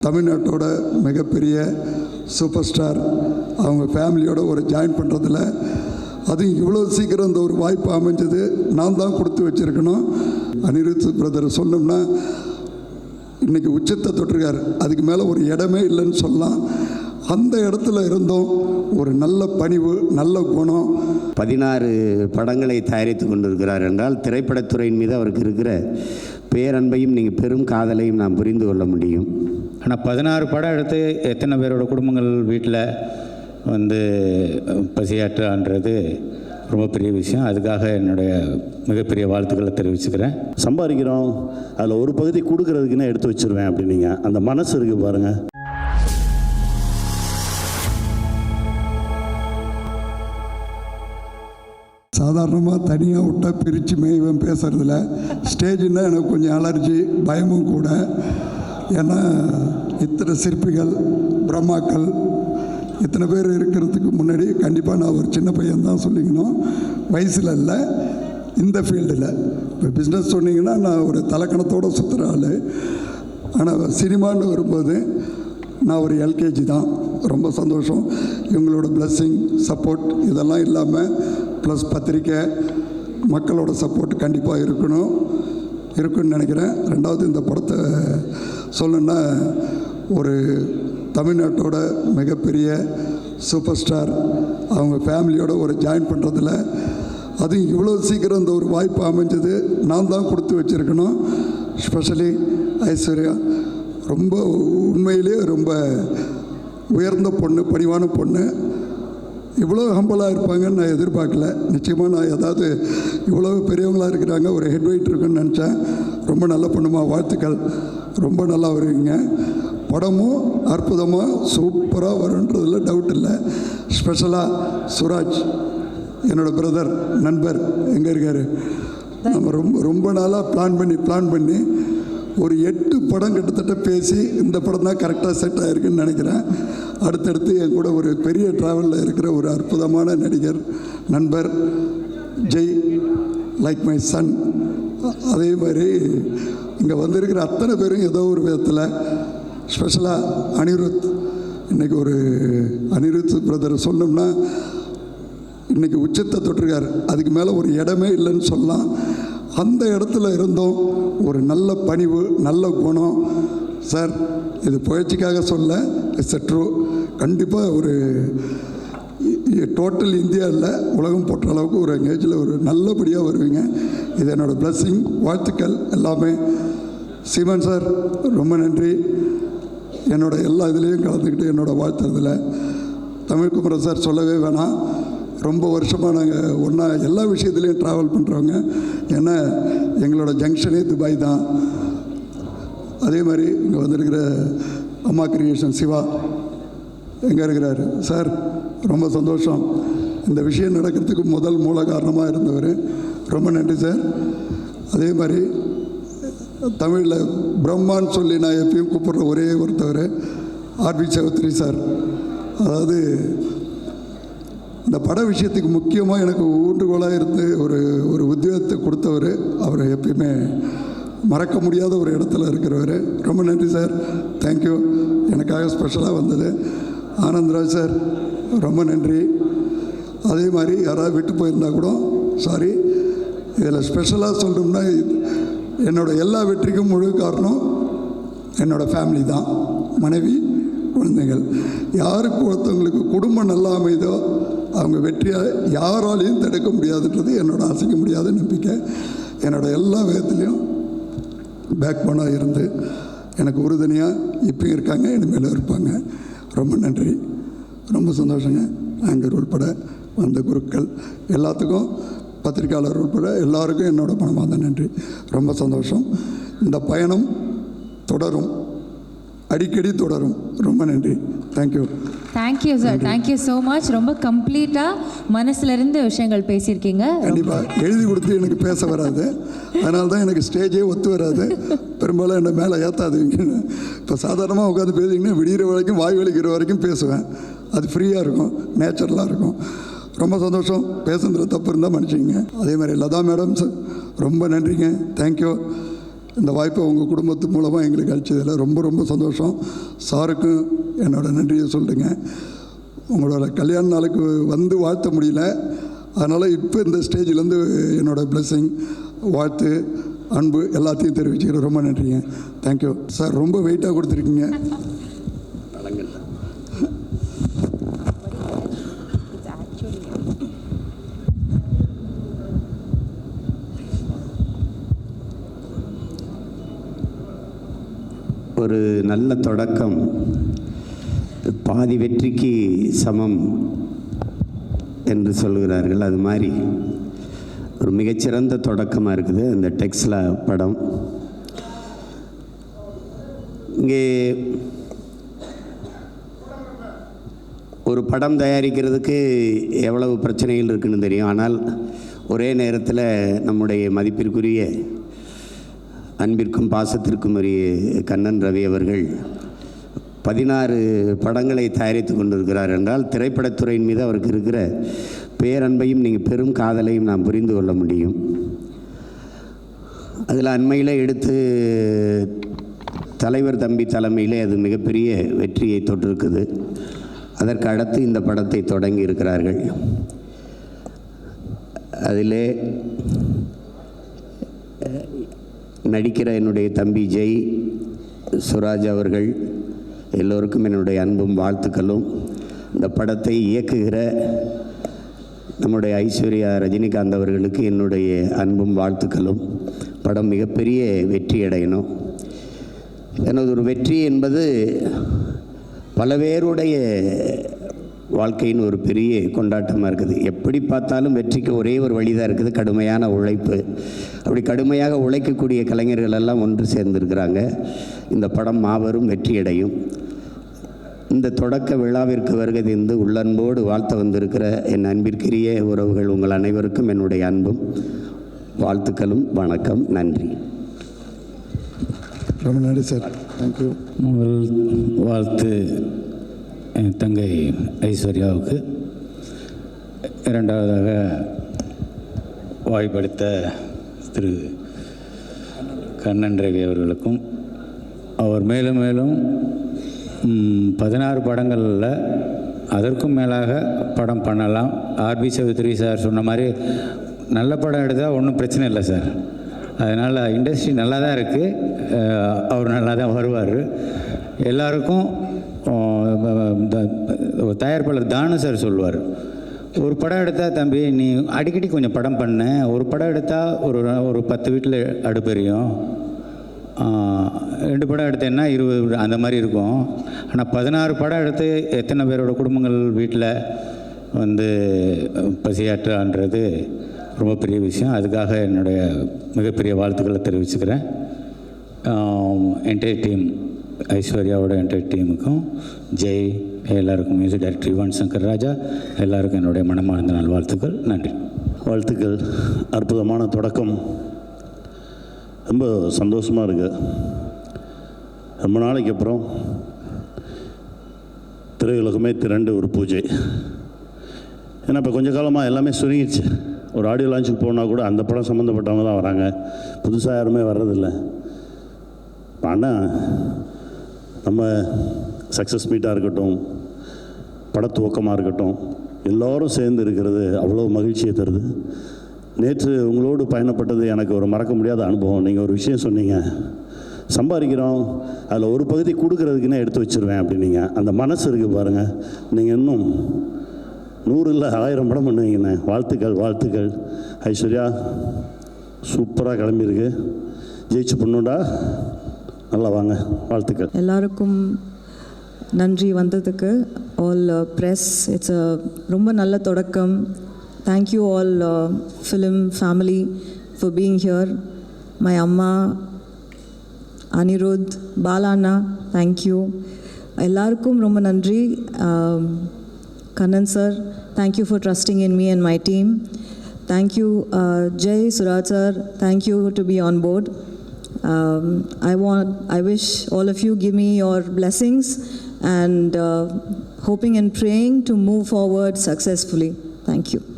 தமிழ்நாட்டோட மிகப்பெரிய super star அவங்க ஃபேமிலியோட ஒரு ஜாயின் பண்ணுறதில் அதுவும் இவ்வளோ சீக்கிரம் இந்த ஒரு வாய்ப்பு அமைஞ்சது நான் தான் கொடுத்து வச்சுருக்கணும். அனிருத் பிரதர் சொன்னோம்னா இன்றைக்கி உச்சத்தை தொட்டிருக்கார். அதுக்கு மேலே ஒரு இடமே இல்லைன்னு சொல்லலாம். அந்த இடத்துல இருந்தோம். ஒரு நல்ல பணிவு, நல்ல குணம். 16 படங்களை தயாரித்து கொண்டிருக்கிறார் என்றால் திரைப்படத்துறையின் மீது அவருக்கு இருக்கிற பேரன்பையும் நீங்கள் பெரும் காதலையும் நாம் புரிந்து கொள்ள முடியும். ஆனால் 16 படம் எடுத்து எத்தனை பேரோட குடும்பங்கள் வீட்டில் பசியாற்றுன்றது ரொம்ப பெரிய விஷயம். அதுக்காக என்னுடைய மிகப்பெரிய வாழ்த்துக்களை தெரிவிச்சுக்கிறேன். சம்பாதிக்கிறோம், அதில் ஒரு பகுதி கொடுக்கறதுக்குன்னு எடுத்து வச்சுருவேன் அப்படின்னீங்க. அந்த மனசு இருக்குது பாருங்கள். சாதாரணமாக தனியாக விட்டால் பிரித்து மேய்வன் பேசுகிறதில்ல. ஸ்டேஜுன்னா எனக்கு கொஞ்சம் அலர்ஜி, பயமும் கூட. ஏன்னா இத்தனை சிற்பிகள், பிரம்மாக்கள், இத்தனை பேர் இருக்கிறதுக்கு முன்னாடி கண்டிப்பாக நான் ஒரு சின்ன பையன் தான் சொல்லிக்கணும். வயசில் இல்லை, இந்த ஃபீல்டில். இப்போ பிஸ்னஸ் சொன்னீங்கன்னா நான் ஒரு தலக்கணத்தோடு சுற்றுற ஆள். ஆனால் சினிமான்னு வரும்போது நான் ஒரு எல்கேஜி தான். ரொம்ப சந்தோஷம். இவங்களோட பிளஸ்ஸிங், சப்போர்ட் இதெல்லாம் இல்லாமல் ப்ளஸ் பத்திரிக்கை, மக்களோட சப்போர்ட் கண்டிப்பாக இருக்குன்னு நினைக்கிறேன். ரெண்டாவது இந்த படத்தை சொல்லணுன்னா ஒரு தமிழ்நாட்டோட மிகப்பெரிய சூப்பர் ஸ்டார் அவங்க ஃபேமிலியோட ஒரு ஜாயின் பண்ணுறதில் அதுவும் இவ்வளோ சீக்கிரம் இந்த ஒரு வாய்ப்பு அமைஞ்சது நான் தான் கொடுத்து வச்சுருக்கணும். ஸ்பெஷலி ஐஸ்வர்யா ரொம்ப உண்மையிலே ரொம்ப உயர்ந்த பொண்ணு, பணிவான பொண்ணு. இவ்வளோ ஹம்பலாக இருப்பாங்கன்னு நான் எதிர்பார்க்கல. நிச்சயமாக நான் ஏதாவது இவ்வளோ பெரியவங்களாக இருக்கிறாங்க, ஒரு ஹெட் வெயிட் இருக்குன்னு நினச்சேன். ரொம்ப நல்ல பொண்ணுமா, வாழ்த்துக்கள். ரொம்ப நல்லா வருவீங்க. படமும் அற்புதமாக சூப்பராக வருன்றதில் டவுட் இல்லை. ஸ்பெஷலாக சுராஜ், என்னோடய பிரதர், நண்பர், எங்கே இருக்கார்? நம்ம ரொம்ப நாளாக பிளான் பண்ணி ஒரு 8 படம் கிட்டத்தட்ட பேசி இந்த படம் தான் கரெக்டாக செட் ஆகிருக்குன்னு நினைக்கிறேன். அடுத்தடுத்து என் கூட ஒரு பெரிய ட்ராவலில் இருக்கிற ஒரு அற்புதமான நடிகர், நண்பர் ஜெய், லைக் மை சன். அதே மாதிரி இங்கே வந்திருக்கிற அத்தனை பேரும் ஏதோ ஒரு விதத்தில், ஸ்பெஷலாக அனிருத். இன்றைக்கி ஒரு அனிருத் பிரதர் சொன்னோம்னா இன்றைக்கி உச்சத்தை தொட்டிருக்கார். அதுக்கு மேலே ஒரு இடமே இல்லைன்னு சொல்லலாம். அந்த இடத்துல இருந்தோம். ஒரு நல்ல பணிவு, நல்ல குணம். சார், இது புகழ்ச்சிக்காக சொல்ல, இட்ஸ் எ ட்ரூ. கண்டிப்பாக ஒரு டோட்டல் இந்தியா இல்லை, உலகம் போட்ட அளவுக்கு ஒரு எங்கேஜில் ஒரு நல்லபடியாக வருவீங்க. இது என்னோடய பிளஸ்ஸிங், வாழ்த்துக்கள் எல்லாமே. சீமான் சார் ரொம்ப நன்றி. என்னோடய எல்லா இதுலேயும் கலந்துக்கிட்டு என்னோடய வாழ்த்துறதில். தமிழ்குமரன் சார் சொல்லவே வேணாம். ரொம்ப வருஷமாக நாங்கள் ஒன்றா எல்லா விஷயத்துலேயும் ட்ராவல் பண்ணுறவங்க. ஏன்னா எங்களோட ஜங்ஷனே துபாய் தான். அதே மாதிரி இங்கே வந்திருக்கிற அம்மா கிரியேஷன் சிவா எங்கே இருக்கிறார் சார்? ரொம்ப சந்தோஷம். இந்த விஷயம் நடக்கிறதுக்கு முதல் மூல காரணமாக இருந்தவர். ரொம்ப நன்றி சார். அதே மாதிரி தமிழில் பிரம்மான்னு சொல்லி நான் எப்பயும் கூப்பிட்ற ஒரே ஒருத்தவர் ஆர்பி சௌத்ரி சார். அதாவது இந்த பட விஷயத்துக்கு முக்கியமாக எனக்கு ஊன்றுகோலாக இருந்து ஒரு உத்வேகத்தை கொடுத்தவர். அவர் எப்பயுமே மறக்க முடியாத ஒரு இடத்துல இருக்கிறவர். ரொம்ப நன்றி சார். தேங்க்யூ. எனக்காக ஸ்பெஷலாக வந்தது. ஆனந்த்ராஜ் சார் ரொம்ப நன்றி. அதே மாதிரி யாராவது விட்டு போயிருந்தால் கூட சாரி. இதில் ஸ்பெஷலாக சொல்லணும்னா என்னோடய எல்லா வெற்றிக்கும் முழு காரணம் என்னோடய ஃபேமிலி தான். மனைவி, குழந்தைகள். யாருக்கு ஒருத்தவங்களுக்கு குடும்பம் நல்லா அமைதோ அவங்க வெற்றியை யாராலையும் தடுக்க முடியாதுன்றது என்னோட அசைக்க முடியாத நம்பிக்கை. என்னோடய எல்லா விதத்துலேயும் பேக் போனாக இருந்து எனக்கு உறுதுணையாக இப்போயும் இருக்காங்க, இனிமேலும் இருப்பாங்க. ரொம்ப நன்றி. ரொம்ப சந்தோஷங்க. ஆங்கர் உள்பட வந்த குருக்கள் எல்லாத்துக்கும், பத்திரிக்கையாளர் உள்பட எல்லாருக்கும் என்னோட மனமார்ந்த நன்றி. ரொம்ப சந்தோஷம். இந்த பயணம் தொடரும், அடிக்கடி தொடரும். ரொம்ப நன்றி. Thank you. Thank you sir. Thank you so much. ரொம்ப கம்ப்ளீட்டாக மனசுலேருந்து விஷயங்கள் பேசியிருக்கீங்க. கண்டிப்பாக எழுதி கொடுத்து எனக்கு பேச வராது. அதனால தான் எனக்கு ஸ்டேஜே ஒத்து வராது. பெரும்பாலும் என்னை மேலே ஏற்றாதுங்கன்னு. இப்போ சாதாரணமாக உட்காந்து பேசிங்கன்னா விடிகிற வரைக்கும், வாய் வலிக்கிற வரைக்கும் பேசுவேன். அது ஃப்ரீயாக இருக்கும், நேச்சுரலாக இருக்கும். ரொம்ப சந்தோஷம். பேசுனதில் தப்பு இருந்தால் மன்னிச்சிங்க. அதே மாதிரி லதா மேடம் சார் ரொம்ப நன்றிங்க. தேங்க்யூ. இந்த வாய்ப்பை உங்கள் குடும்பத்து மூலமாக எங்களுக்கு அளிச்சதில் ரொம்ப ரொம்ப சந்தோஷம். சாருக்கும் என்னோடய நன்றியை சொல்லுங்க. உங்களோட கல்யாண நாளுக்கு வந்து வாழ்த்த முடியல, அதனால் இப்போ இந்த ஸ்டேஜிலேருந்து என்னோடய பிளெஸ்ஸிங், வாழ்த்து, அன்பு எல்லாத்தையும் தெரிவிச்சுக்கிறேன். ரொம்ப நன்றிங்க. Thank you sir. ரொம்ப வெயிட்டாக கொடுத்துருக்கீங்க. ஒரு நல்ல தொடக்கம் பாதி வெற்றிக்கு சமம் என்று சொல்கிறார்கள். அது மாதிரி ஒரு மிகச்சிறந்த தொடக்கமாக இருக்குது இந்த டெக்ஸ்லா படம். இங்கே ஒரு படம் தயாரிக்கிறதுக்கு எவ்வளவு பிரச்சனைகள் இருக்குன்னு தெரியும். ஆனால் ஒரே நேரத்தில் நம்முடைய மதிப்பிற்குரிய அன்பிற்கும் பாசத்திற்கும் உரிய கண்ணன் ரவி அவர்கள் 16 படங்களை தயாரித்து கொண்டிருக்கிறார் என்றால் திரைப்படத்துறையின் மீது அவருக்கு இருக்கிற பேரன்பையும் நீங்கள் பெரும் காதலையும் நாம் புரிந்து கொள்ள முடியும். அதில் அண்மையில் எடுத்து தலைவர் தம்பி தலைமையிலே அது மிகப்பெரிய வெற்றியை தொற்றிருக்குது. அதற்கு அடுத்து இந்த படத்தை தொடங்கி இருக்கிறார்கள். அதிலே நடிக்கிற என்னுடைய தம்பி ஜெய், சுராஜ் அவர்கள் எல்லோருக்கும் என்னுடைய அன்பும் வாழ்த்துக்களும். இந்த படத்தை இயக்குகிற நம்முடைய ஐஸ்வர்யா ரஜினிகாந்த் அவர்களுக்கு என்னுடைய அன்பும் வாழ்த்துக்களும். படம் மிகப்பெரிய வெற்றி அடையணும். எனது ஒரு வெற்றி என்பது பல பேருடைய வாழ்க்கையின் ஒரு பெரிய கொண்டாட்டமாக இருக்குது. எப்படி பார்த்தாலும் வெற்றிக்கு ஒரே ஒரு வழி தான் இருக்குது, கடுமையான உழைப்பு. அப்படி கடுமையாக உழைக்கக்கூடிய கலைஞர்கள் எல்லாம் ஒன்று சேர்ந்திருக்கிறாங்க. இந்த படம் மாபெரும் வெற்றியடையும். இந்த தொடக்க விழாவிற்கு வருகை தந்து உள்ளன்போடு வாழ்த்த வந்திருக்கிற என் அன்பிற்குரிய உறவுகள் உங்கள் அனைவருக்கும் என்னுடைய அன்பும் வாழ்த்துக்களும். வணக்கம், நன்றி. ரொம்ப நன்றி சார். தேங்க்யூ. முதல் வாழ்த்து என் தங்கை ஐஸ்வர்யாவுக்கு, இரண்டாவதாக வாய்ப்பளித்த திரு கண்ணன் ரவி அவர்களுக்கும். அவர் மேலும் மேலும் 16 படங்களில் அதற்கும் மேலாக படம் பண்ணலாம். ஆர்பி சௌத்ரி சார் சொன்ன மாதிரி நல்ல படம் எடுத்தால் ஒன்றும் பிரச்சனை இல்லை சார். அதனால் இண்டஸ்ட்ரி நல்லா தான் இருக்குது, அவர் நல்லா தான் வருவார். எல்லாருக்கும் தயாரிப்பாளர் தானு சார் சொல்லுவார், ஒரு படம் எடுத்தால் தம்பி நீ அடிக்கடி கொஞ்சம் படம் பண்ண, ஒரு படம் எடுத்தால் ஒரு 10 வீட்டில் அடுப்பெரியும், 2 படம் எடுத்தேன்னா 20 அந்த மாதிரி இருக்கும். ஆனால் 16 படம் எடுத்து எத்தனை பேரோட குடும்பங்கள் வீட்டில் வந்து பசியாற்றுன்றது ரொம்ப பெரிய விஷயம். அதுக்காக என்னுடைய மிகப்பெரிய வாழ்த்துக்களை தெரிவிச்சுக்கிறேன். என்டையர் டீம், ஐஸ்வர்யாவோட என்டையர் டீமுக்கும், ஜெய், எல்லாருக்கும், மியூசிக் டைரக்டர் யுவன் சங்கர் ராஜா, எல்லாருக்கும் என்னுடைய மனமார்ந்த நாள் வாழ்த்துக்கள். நன்றி. வாழ்த்துக்கள். அற்புதமான தொடக்கம். ரொம்ப சந்தோஷமாக இருக்குது. ரொம்ப நாளைக்கு அப்புறம் திரையுலகமே திரண்டு ஒரு பூஜை. ஏன்னா இப்போ கொஞ்ச காலமாக எல்லாமே சுருங்கிடுச்சு. ஒரு ஆடியோ லான்ச்சுக்கு போனால் கூட அந்த படம் சம்மந்தப்பட்டவங்க தான் வராங்க, புதுசாக யாருமே வர்றதில்லை. ஆனால் நம்ம சக்ஸஸ் மீட்டாக இருக்கட்டும், படத்துவக்கமாக இருக்கட்டும், எல்லோரும் சேர்ந்து இருக்கிறது அவ்வளோ மகிழ்ச்சியை தருது. நேற்று உங்களோடு பயணப்பட்டது எனக்கு ஒரு மறக்க முடியாத அனுபவம். நீங்கள் ஒரு விஷயம் சொன்னீங்க, சம்பாதிக்கிறோம் அதில் ஒரு பகுதி கொடுக்கறதுக்குன்னே எடுத்து வச்சுருவேன் அப்படின்னீங்க. அந்த மனசு இருக்குது பாருங்கள். நீங்கள் இன்னும் 100 இல்லை 1000 படம் பண்ணுவீங்கண்ணே. வாழ்த்துக்கள், வாழ்த்துக்கள். ஐஸ்வர்யா சூப்பராக கிளம்பியிருக்கு, ஜெயிச்சு பண்ணுடா, நல்லா வாங்க. வாழ்த்துக்கள். எல்லாருக்கும் நன்றி வந்ததுக்கு. ஆல் ப்ரெஸ், இட்ஸ் ரொம்ப நல்ல தொடக்கம். Thank you all film family for being here. My அம்மா, அனிருத், பாலாண்ணா, தேங்க்யூ. எல்லாருக்கும் ரொம்ப நன்றி. Kannan sir, thank you for trusting in me and my team. Thank you, Jay, Suraj sir, thank you to be on board. I wish all of you give me your blessings and hoping and praying to move forward successfully. Thank you.